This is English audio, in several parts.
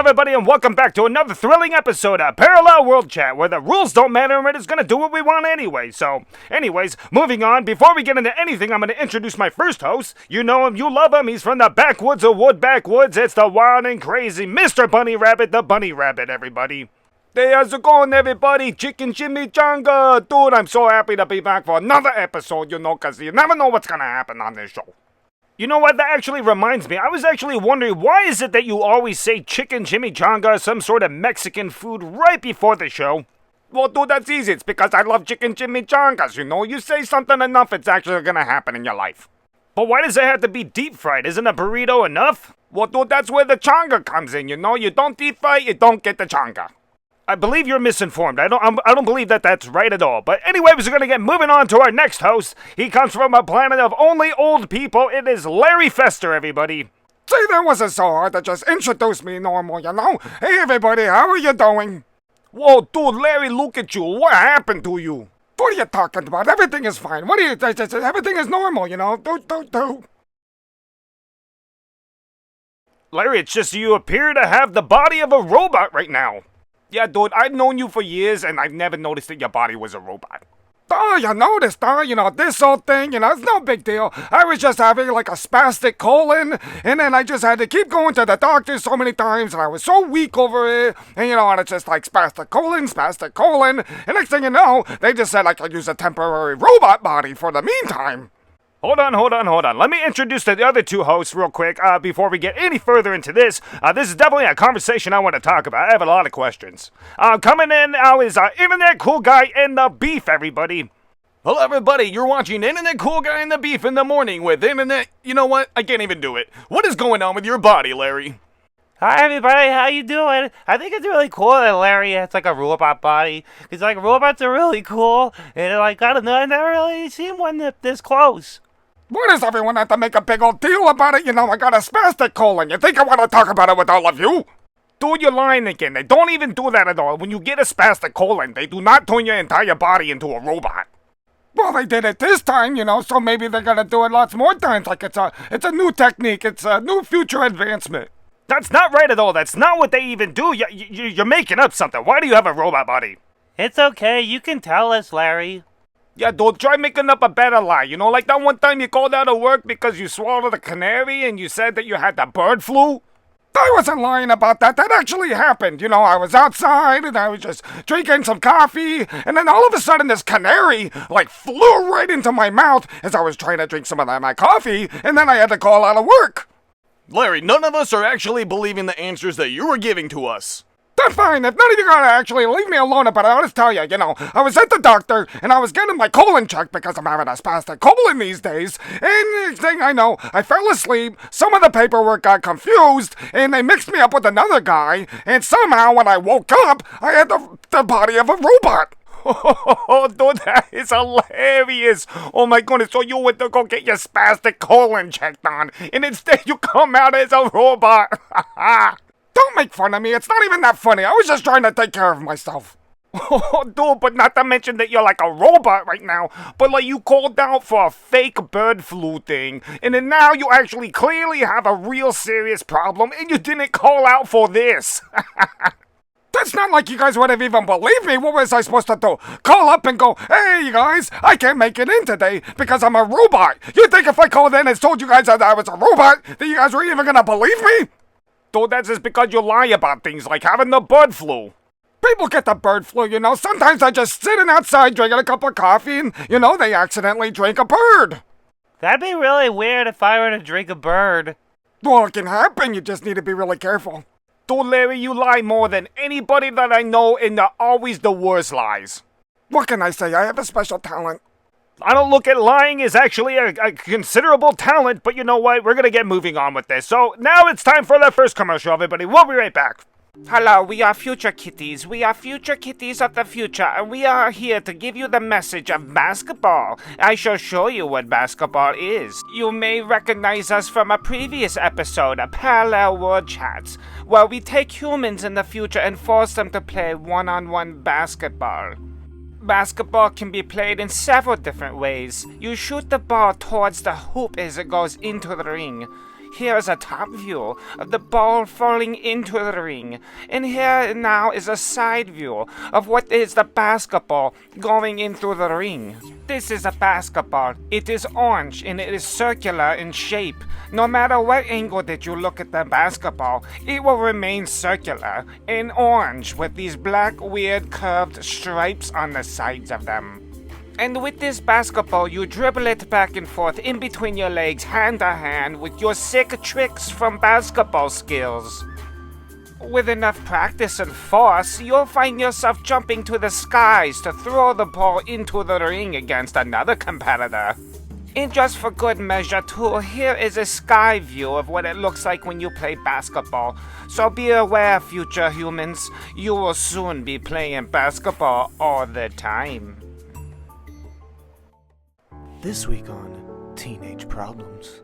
everybody, and welcome back to another thrilling episode of Parallel World Chat, where the rules don't matter and we're just gonna do what we want anyway. So, anyways, moving on, before we get into anything, I'm gonna introduce my first host. You know him, you love him, he's from the backwoods of Wood Backwoods. It's the wild and crazy Mr. Bunny Rabbit, the Bunny Rabbit, everybody. Hey, how's it going, everybody? Chicken Chimichanga! Dude, I'm so happy to be back for another episode, cause you never know what's gonna happen on this show. You know what, that actually reminds me, I was actually wondering, why is it that you always say chicken chimichanga or some sort of Mexican food right before the show? Well, dude, that's easy. It's because I love chicken chimichangas, you say something enough, it's actually gonna happen in your life. But why does it have to be deep fried? Isn't a burrito enough? Well, dude, that's where the changa comes in, You don't deep fry, you don't get the changa. I believe you're misinformed. I don't believe that that's right at all. But anyway, we're going to get moving on to our next host. He comes from a planet of only old people. It is Larry Fester, everybody. See, that wasn't so hard to just introduce me normal, Hey, everybody, how are you doing? Whoa, dude, Larry, look at you. What happened to you? What are you talking about? Everything is fine. What are you... Everything is normal, Larry, it's just you appear to have the body of a robot right now. Yeah, dude, I've known you for years, and I've never noticed that your body was a robot. Oh, you noticed, this old thing, it's no big deal. I was just having, like, a spastic colon, and then I just had to keep going to the doctor so many times, and I was so weak over it, and, and it's just like spastic colon, and next thing you know, they just said I could use a temporary robot body for the meantime. Hold on. Let me introduce the other two hosts real quick before we get any further into this. This is definitely a conversation I want to talk about. I have a lot of questions. Coming in now is Internet Cool Guy and the Beef, everybody. Hello, everybody. You're watching Internet Cool Guy and the Beef in the morning with Internet... You know what? I can't even do it. What is going on with your body, Larry? Hi everybody, how you doing? I think it's really cool that Larry has like a robot body. Cause like robots are really cool, and like I don't know, I've never really seen one this close. Why does everyone have to make a big old deal about it? I got a spastic colon. You think I want to talk about it with all of you? Dude, you're lying again. They don't even do that at all. When you get a spastic colon, they do not turn your entire body into a robot. Well, they did it this time, so maybe they're gonna do it lots more times. Like it's a new technique. It's a new future advancement. That's not right at all. That's not what they even do. You're making up something. Why do you have a robot body? It's okay. You can tell us, Larry. Yeah, dude, try making up a better lie. Like that one time you called out of work because you swallowed a canary and you said that you had the bird flu? I wasn't lying about that. That actually happened. I was outside and I was just drinking some coffee, and then all of a sudden this canary, flew right into my mouth as I was trying to drink some of my coffee, and then I had to call out of work. Larry, none of us are actually believing the answers that you were giving to us. That's fine. If none of you gotta actually leave me alone, but I'll just tell you, I was at the doctor, and I was getting my colon checked because I'm having a spastic colon these days, and next thing I know, I fell asleep, some of the paperwork got confused, and they mixed me up with another guy, and somehow when I woke up, I had the body of a robot. Oh, dude, that is hilarious. Oh my goodness, so you went to go get your spastic colon checked on, and instead you come out as a robot. Don't make fun of me. It's not even that funny. I was just trying to take care of myself. Oh, dude, but not to mention that you're like a robot right now. But you called out for a fake bird flu thing. And then now you actually clearly have a real serious problem. And you didn't call out for this. That's not like you guys would have even believed me. What was I supposed to do? Call up and go, hey, you guys, I can't make it in today because I'm a robot. You think if I called in and told you guys that I was a robot, that you guys were even going to believe me? Dude, that's just because you lie about things like having the bird flu. People get the bird flu, Sometimes I just sitting outside drinking a cup of coffee and, they accidentally drink a bird. That'd be really weird if I were to drink a bird. Well, it can happen. You just need to be really careful. Dude, Larry, you lie more than anybody that I know, and they're always the worst lies. What can I say? I have a special talent. I don't look at lying as actually a considerable talent, but you know what? We're gonna get moving on with this. So now it's time for the first commercial, everybody. We'll be right back. Hello, we are Future Kitties. We are Future Kitties of the future, and we are here to give you the message of basketball. I shall show you what basketball is. You may recognize us from a previous episode of Parallel World Chats, where we take humans in the future and force them to play one-on-one basketball. Basketball can be played in several different ways. You shoot the ball towards the hoop as it goes into the ring. Here is a top view of the ball falling into the ring. And here now is a side view of what is the basketball going into the ring. This is a basketball. It is orange and it is circular in shape. No matter what angle that you look at the basketball, it will remain circular and orange with these black weird curved stripes on the sides of them. And with this basketball, you dribble it back and forth in between your legs, hand to hand, with your sick tricks from basketball skills. With enough practice and force, you'll find yourself jumping to the skies to throw the ball into the ring against another competitor. And just for good measure too, here is a sky view of what it looks like when you play basketball. So be aware, future humans, you will soon be playing basketball all the time. This week on Teenage Problems.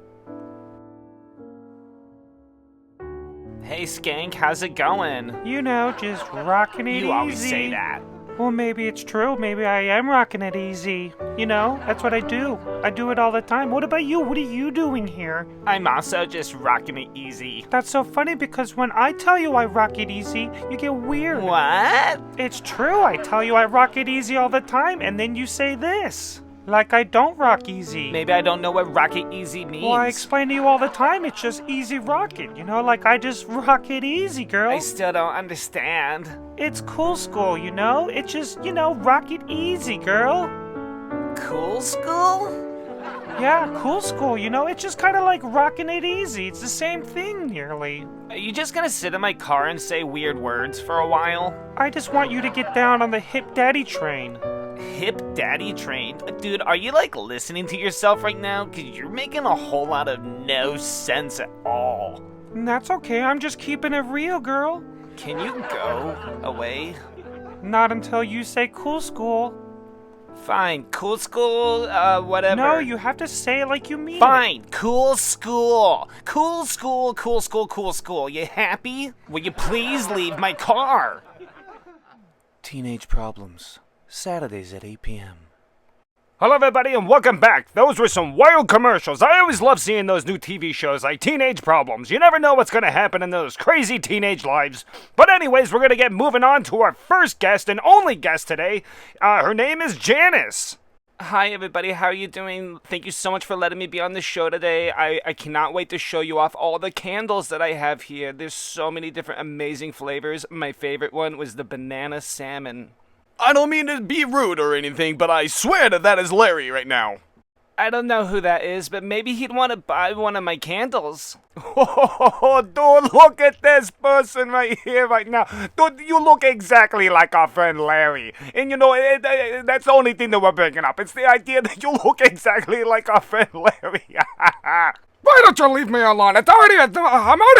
Hey Skank, how's it going? You know, just rocking it easy. You always say that. Well, maybe it's true. Maybe I am rocking it easy. You know, that's what I do. I do it all the time. What about you? What are you doing here? I'm also just rocking it easy. That's so funny because when I tell you I rock it easy, you get weird. What? It's true. I tell you I rock it easy all the time, and then you say this. Like I don't rock easy. Maybe I don't know what rocket easy means. Well, I explain to you all the time. It's just easy rocket. You know, like I just rock it easy, girl. I still don't understand. It's cool school, you know? It's just, you know, rock it easy, girl. Cool school? Yeah, cool school, you know? It's just kind of like rocking it easy. It's the same thing, nearly. Are you just gonna sit in my car and say weird words for a while? I just want you to get down on the hip daddy train. Hip daddy train? Dude, are you like listening to yourself right now? Cause you're making a whole lot of no sense at all. And that's okay, I'm just keeping it real, girl. Can you go away? Not until you say cool school. Fine, cool school, whatever. No, you have to say it like you mean it. Fine, cool school. Cool school, cool school, cool school. You happy? Will you please leave my car? Teenage Problems. Saturdays at 8 p.m. Hello everybody and welcome back. Those were some wild commercials. I always love seeing those new TV shows like Teenage Problems. You never know what's going to happen in those crazy teenage lives. But anyways, we're going to get moving on to our first guest and only guest today. Her name is Janice. Hi everybody, how are you doing? Thank you so much for letting me be on the show today. I cannot wait to show you off all the candles that I have here. There's so many different amazing flavors. My favorite one was the banana salmon. I don't mean to be rude or anything, but I swear that is Larry right now. I don't know who that is, but maybe he'd want to buy one of my candles. Oh, dude, look at this person right here right now. Dude, you look exactly like our friend Larry. And you know, that's the only thing that we're bringing up. It's the idea that you look exactly like our friend Larry. Why don't you leave me alone? I'm already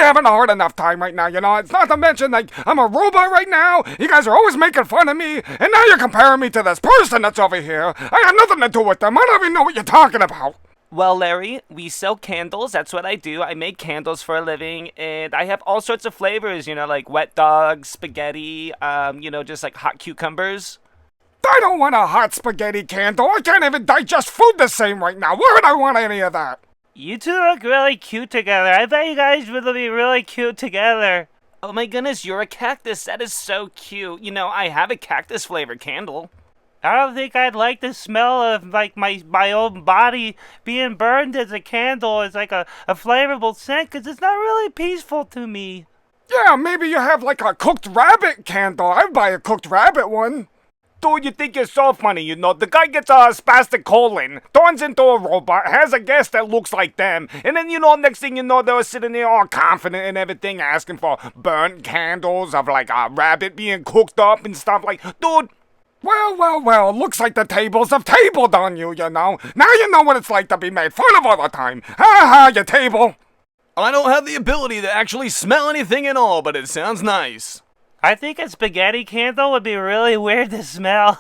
having a hard enough time right now, you know? It's not to mention, like, I'm a robot right now. You guys are always making fun of me. And now you're comparing me to this person that's over here. I got nothing to do with them. I don't even know what you're talking about. Well, Larry, we sell candles. That's what I do. I make candles for a living. And I have all sorts of flavors, you know, like wet dog, spaghetti, you know, just like hot cucumbers. I don't want a hot spaghetti candle. I can't even digest food the same right now. Why would I want any of that? You two look really cute together. I bet you guys would be really cute together. Oh my goodness, you're a cactus. That is so cute. You know, I have a cactus flavored candle. I don't think I'd like the smell of like my own body being burned as a candle as like a flavorful scent, because it's not really peaceful to me. Yeah, maybe you have like a cooked rabbit candle. I'd buy a cooked rabbit one. Dude, you think you're so funny, you know? The guy gets a spastic colon, turns into a robot, has a guest that looks like them, and then, you know, next thing you know, they were sitting there all confident and everything, asking for burnt candles of, like, a rabbit being cooked up and stuff like, dude. Well, looks like the tables have tabled on you, you know? Now you know what it's like to be made fun of all the time. Ha, you table. I don't have the ability to actually smell anything at all, but it sounds nice. I think a spaghetti candle would be really weird to smell.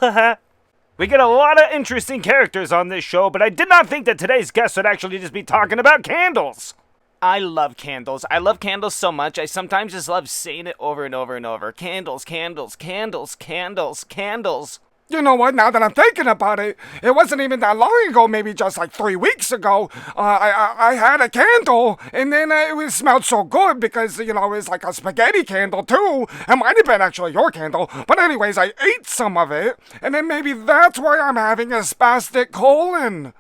We get a lot of interesting characters on this show, but I did not think that today's guest would actually just be talking about candles. I love candles. I love candles so much, I sometimes just love saying it over and over and over. Candles, candles, candles, candles, candles. You know what? Now that I'm thinking about it, it wasn't even that long ago. Maybe just like 3 weeks ago. I had a candle, and then it smelled so good because it was like a spaghetti candle too. It might have been actually your candle, but anyways, I ate some of it, and then maybe that's why I'm having a spastic colon.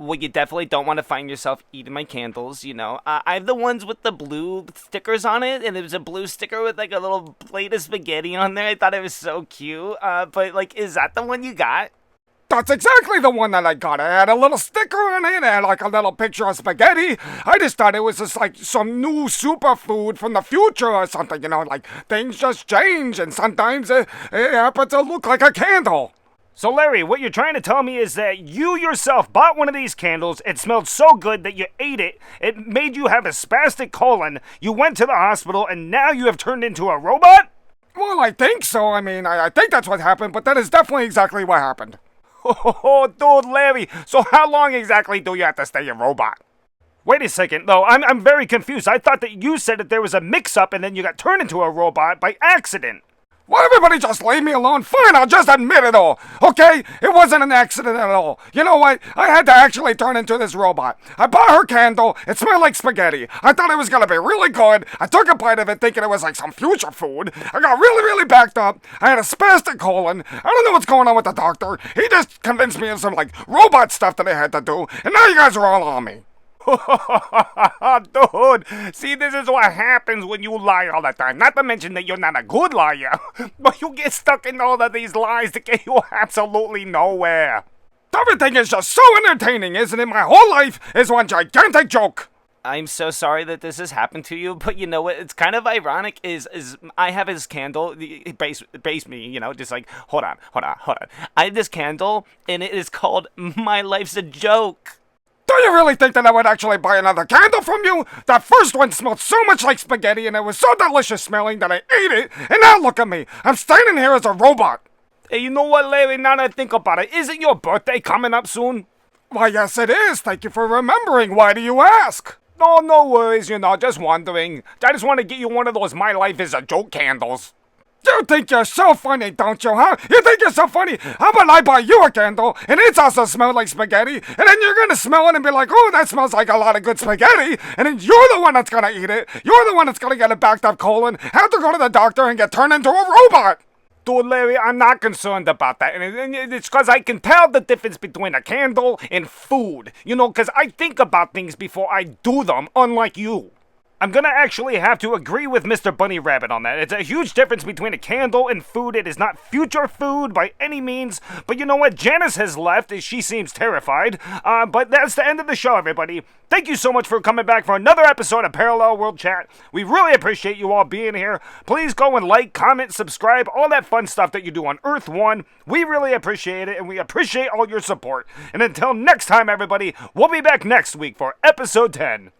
Well, you definitely don't want to find yourself eating my candles, I have the ones with the blue stickers on it, and it was a blue sticker with like a little plate of spaghetti on there. I thought it was so cute. But like, is that the one you got? That's exactly the one that I got. It had a little sticker on it and like a little picture of spaghetti. I just thought it was just like some new superfood from the future or something, like things just change and sometimes it happens to look like a candle. So Larry, what you're trying to tell me is that you yourself bought one of these candles, it smelled so good that you ate it, it made you have a spastic colon, you went to the hospital, and now you have turned into a robot? Well, I think so. I mean, I think that's what happened, but that is definitely exactly what happened. Oh, dude, Larry, so how long exactly do you have to stay a robot? Wait a second, though, I'm very confused. I thought that you said that there was a mix-up and then you got turned into a robot by accident. Well, everybody just leave me alone. Fine, I'll just admit it all. Okay? It wasn't an accident at all. You know what? I had to actually turn into this robot. I bought her candle. It smelled like spaghetti. I thought it was going to be really good. I took a bite of it thinking it was like some future food. I got really, really backed up. I had a spastic colon. I don't know what's going on with the doctor. He just convinced me of some like robot stuff that I had to do. And now you guys are all on me. Dude, see, this is what happens when you lie all the time. Not to mention that you're not a good liar, but you get stuck in all of these lies that get you absolutely nowhere. Everything is just so entertaining, isn't it? My whole life is one gigantic joke. I'm so sorry that this has happened to you, but you know what? It's kind of ironic. Is I have his candle, base me, just like hold on. I have this candle, and it is called "My Life's a Joke." Do you really think that I would actually buy another candle from you? That first one smelled so much like spaghetti and it was so delicious smelling that I ate it, and now look at me. I'm standing here as a robot. Hey, you know what, Larry? Now that I think about it, isn't your birthday coming up soon? Why, yes it is. Thank you for remembering. Why do you ask? No worries, just wondering. I just want to get you one of those My Life is a Joke candles. You think you're so funny, don't you, huh? You think you're so funny? How about I buy you a candle, and it's also smelled like spaghetti, and then you're gonna smell it and be like, oh, that smells like a lot of good spaghetti, and then you're the one that's gonna eat it. You're the one that's gonna get a backed up colon, have to go to the doctor, and get turned into a robot. Dude, Larry, I'm not concerned about that. And it's because I can tell the difference between a candle and food. Because I think about things before I do them, unlike you. I'm gonna actually have to agree with Mr. Bunny Rabbit on that. It's a huge difference between a candle and food. It is not future food by any means. But you know what? Janice has left as she seems terrified. But that's the end of the show, everybody. Thank you so much for coming back for another episode of Parallel World Chat. We really appreciate you all being here. Please go and like, comment, subscribe, all that fun stuff that you do on Earth One. We really appreciate it, and we appreciate all your support. And until next time, everybody, we'll be back next week for episode 10.